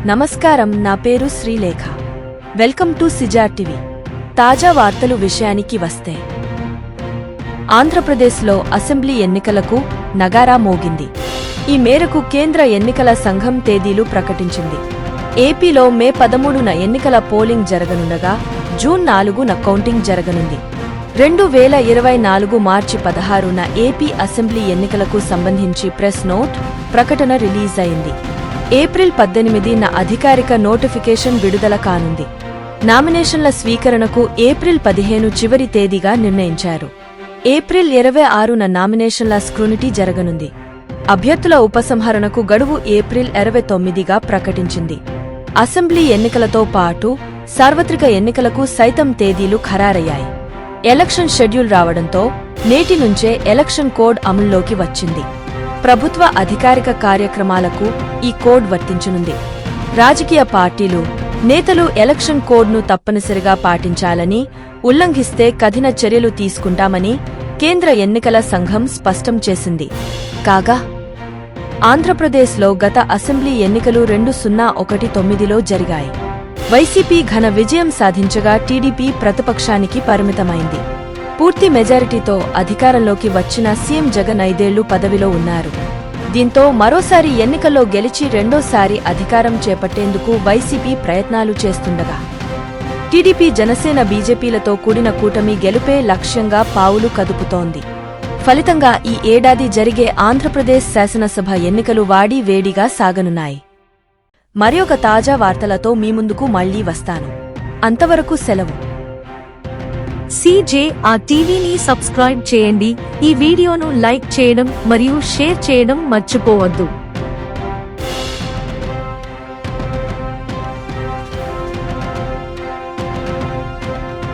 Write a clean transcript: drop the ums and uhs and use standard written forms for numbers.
నమస్కారం, నా పేరు శ్రీలేఖ. వెల్కమ్ టు సిజార్ టీవీ. తాజా వార్తలు విషయానికి వస్తే, ఆంధ్రప్రదేశ్లో అసెంబ్లీ ఎన్నికలకు నగారా మోగింది. ఈ మేరకు కేంద్ర ఎన్నికల సంఘం తేదీలు ప్రకటించింది. ఏపీలో మే 13న ఎన్నికల పోలింగ్ జరగనుండగా జూన్ 4న కౌంటింగ్ జరగనుంది. 2024 మార్చి 16న ఏపీ అసెంబ్లీ ఎన్నికలకు సంబంధించి ప్రెస్ నోట్ ప్రకటన రిలీజ్ అయింది. ఏప్రిల్ 18న అధికారిక నోటిఫికేషన్ విడుదల కానుంది. నామినేషన్ల స్వీకరణకు ఏప్రిల్ 15 చివరి తేదీగా నిర్ణయించారు. ఏప్రిల్ 26న నామినేషన్ల స్క్రూనిటీ జరగనుంది. అభ్యర్థుల ఉపసంహరణకు గడువు ఏప్రిల్ 29గా ప్రకటించింది. అసెంబ్లీ ఎన్నికలతో పాటు సార్వత్రిక ఎన్నికలకు సైతం తేదీలు ఖరారయ్యాయి. ఎలక్షన్ షెడ్యూల్ రావడంతో నేటి నుంచే ఎలక్షన్ కోడ్ అమల్లోకి వచ్చింది. ప్రభుత్వ అధికారిక కార్యక్రమాలకు ఈ కోడ్ వర్తించనుంది. రాజకీయ పార్టీలు, నేతలు ఎలక్షన్ కోడ్ను తప్పనిసరిగా పాటించాలని, ఉల్లంఘిస్తే కఠిన చర్యలు తీసుకుంటామని కేంద్ర ఎన్నికల సంఘం స్పష్టం చేసింది. కాగా ఆంధ్రప్రదేశ్లో గత అసెంబ్లీ ఎన్నికలు 2019లో జరిగాయి. వైసీపీ ఘన విజయం సాధించగా టీడీపీ ప్రతిపక్షానికి పరిమితమైంది. పూర్తి మెజారిటీతో అధికారంలోకి వచ్చిన సీఎం జగన్ 5 ఏళ్లు పదవిలో ఉన్నారు. దీంతో మరోసారి ఎన్నికల్లో గెలిచి రెండోసారి అధికారం చేపట్టేందుకు వైసీపీ ప్రయత్నాలు చేస్తుండగా, టీడీపీ, జనసేన, బీజేపీలతో కూడిన కూటమి గెలుపే లక్ష్యంగా పావులు కదుపుతోంది. ఫలితంగా ఈ ఏడాది జరిగే ఆంధ్రప్రదేశ్ శాసనసభ ఎన్నికలు వాడి వేడిగా సాగనున్నాయి. మరొక తాజా వార్తలతో మీ ముందుకు మళ్లీ వస్తాను. అంతవరకు సెలవు. సిజేఆర్ టీవీని సబ్స్క్రైబ్ చేయండి. ఈ వీడియోను లైక్ చేయడం మరియు షేర్ చేయడం మర్చిపోవద్దు.